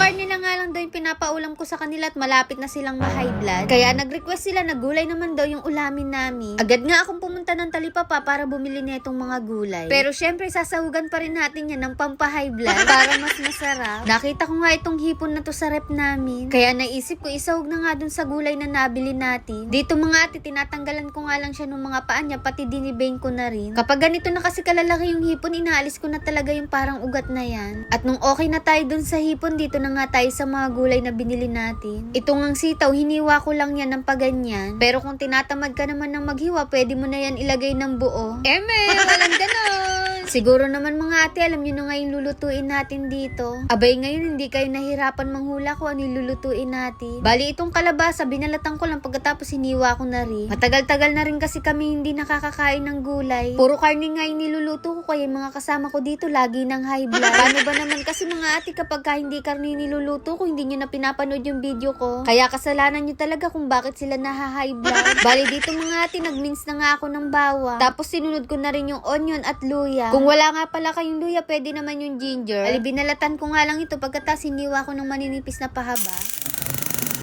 karne na nga lang daw yung pinapaulam ko sa kanila at malapit na silang ma-high blood. Kaya nag-request sila na gulay naman daw yung ulamin namin. Agad nga akong pumunta ng Talipapa para bumili na itong mga gulay. Pero syempre sasahugan pa rin natin yan ng pampa-high blood para mas masarap. Nakita ko nga itong hipon na to sa rep namin. Kaya naisip ko isahog na nga dun sa gulay na nabili natin. Dito mga ate, tinatanggalan ko nga lang siya ng mga paa niya, pati dinibane ko na rin. Kapag ganito na kasi kalalaki yung hipon, inaalis ko na talaga yung parang ugat na yan. At nung okay na tayo dun sa hipon, dito na nga tayo sa mga gulay na binili natin. Ito ngang sitaw, hiniwa ko lang yan ng paganyan. Pero kung tinatamad ka naman ng maghiwa, pwede mo na yan ilagay ng buo. Walang ganon! Siguro naman mga ate, alam nyo na nga yung lulutuin natin dito. Abay ngayon, hindi kayo nahirapan manghula kung ano yung lulutuin natin. Bali itong kalabasa, binalatan ko lang pagkatapos hiniwa ko na rin. Matagal-tagal na rin kasi kami hindi nakakakain ng gulay. Puro karne nga yung niluluto ko, kaya mga kasama ko dito lagi ng high blood. Paano ba naman kasi mga ate kapag hindi karne niluluto ko, hindi nyo na pinapanood yung video ko. Kaya kasalanan nyo talaga kung bakit sila naha-high blood. Bali dito mga ate, nag-mince na nga ako ng bawang. Tapos sinunod ko na rin yung onion at luya. Kung wala nga pala kayong luya, pwede naman yung ginger. Binalatan ko nga lang ito pagkatapos hiniwa ko ng maninipis na pahaba.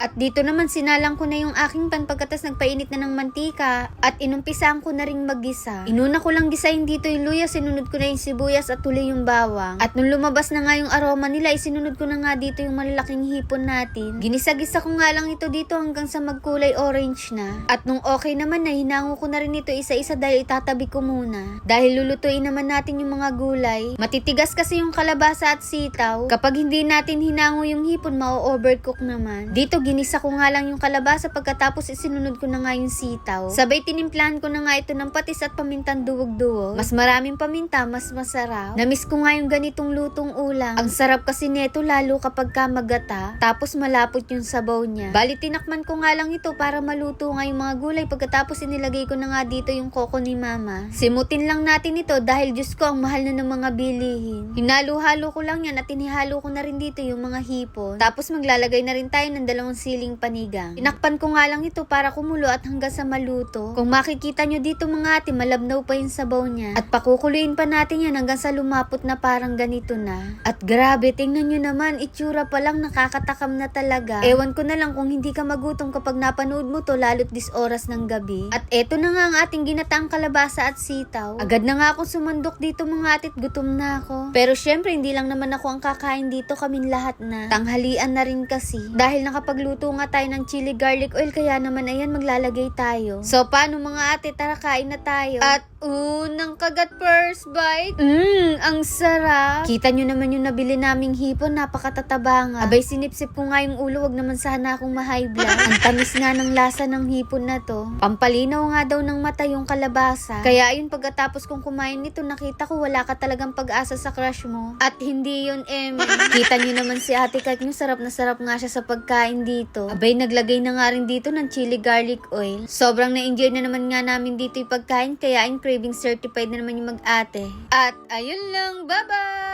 At dito naman sinalang ko na yung aking pan pagkatas nagpainit na ng mantika at inumpisaan ko na ring maggisa. Inuna ko lang gisahin dito yung luya, sinunod ko na yung sibuyas at tuloy yung bawang. At nung lumabas na nga yung aroma nila, isinunod ko na nga dito yung malalaking hipon natin. Ginisa-gisa ko nga lang ito dito hanggang sa magkulay orange na. At nung okay naman na, hinango ko na rin ito isa-isa dahil itatabi ko muna. Dahil lulutuin naman natin yung mga gulay. Matitigas kasi yung kalabasa at sitaw. Kapag hindi natin hinango yung hipon, ma-overcook naman. Dito ginisa ko nga lang yung kalabasa pagkatapos isinunod ko na nga yung sitaw. Sabay tinimplahan ko na nga ito ng patis at pamintang duwag-duwag. Mas maraming paminta, mas masarap. Namiss ko nga yung ganitong lutong ulam. Ang sarap kasi neto lalo kapag magata, tapos malapot yung sabaw niya. Bali tinakman ko nga lang ito para maluto nga yung mga gulay pagkatapos inilagay ko na nga dito yung koko ni mama. Simutin lang natin ito dahil Diyos ko ang mahal na ng mga bilihin. Hinalo-halo ko lang yan at inihalo ko na rin dito yung mga hipon. Tapos maglalagay na rin tayo ng dalawang siling panigang. Tinakpan ko nga lang ito para kumulo at hanggang sa maluto. Kung makikita nyo dito mga ate, malabnaw pa yung sabaw niya. At pakukuluin pa natin yan hanggang sa lumapot na parang ganito na. At grabe, tingnan nyo naman, itsura pa lang nakakatakam na talaga. Ewan ko na lang kung hindi ka magutom kapag napanood mo to lalo't dis oras ng gabi. At eto na nga ang ating ginataang kalabasa at sitaw. Agad na nga ako sumandok dito mga ate, gutom na ako. Pero syempre hindi lang naman ako ang kakain dito, kaming lahat na. Tanghalian na rin kasi. Dahil nakapagluto nga tayo ng chili garlic oil, kaya naman ayan maglalagay tayo. So paano mga ate, tara kain na tayo. At unang kagat first bite. Ang sarap. Kita nyo naman yung nabili naming hipon, napakatataba nga. Abay sinipsip ko nga yung ulo, wag naman sana akong ma-high blood. Ang tamis nga ng lasa ng hipon na to. Pampalinaw nga daw ng mata yung kalabasa. Kaya ayun, pagkatapos kong kumain nito, nakita ko wala ka talagang pag-asa sa crush mo. At hindi yun Kita nyo naman si ate Kat, yung sarap na sarap nga siya sa pagkain dito. Abay naglagay na nga rin dito ng chili garlic oil. Sobrang na-enjoy na naman nga namin dito yung pagkain, kaya yung craving certified na naman yung mag-ate. At ayun lang, bye-bye!